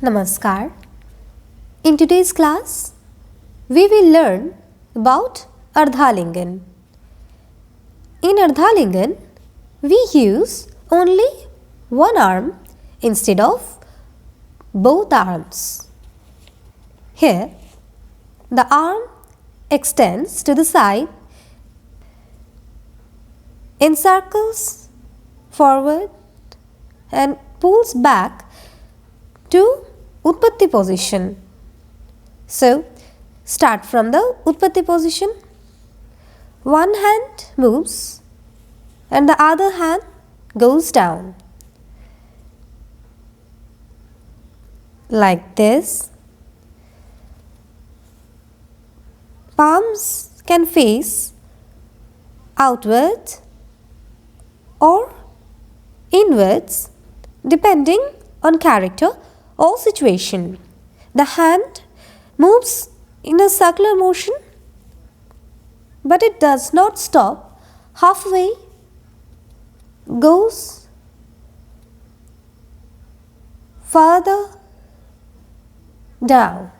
Namaskar. In today's class, we will learn about Ardhalingan. In Ardhalingan, we use only one arm instead of both arms. Here, the arm extends to the side, encircles forward and pulls back to Utpatti position. So, start from the Utpatti position. One hand moves and the other hand goes down. Like this. Palms can face outward or inwards depending on character or situation. The hand moves in a circular motion, but it does not stop halfway, goes further down.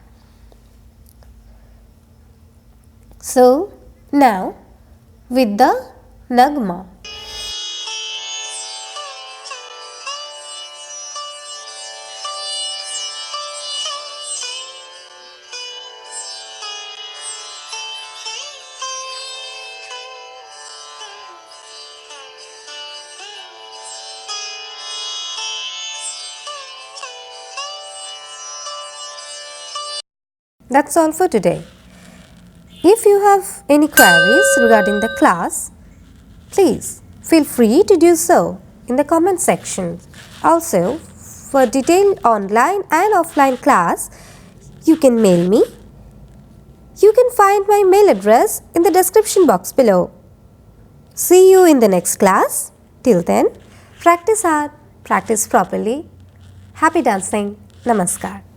So, now with the Nagma. That's all for today. If you have any queries regarding the class, please feel free to do so in the comment section. Also, for detailed online and offline class, you can mail me. You can find my mail address in the description box below. See you in the next class. Till then, practice hard, practice properly. Happy dancing. Namaskar.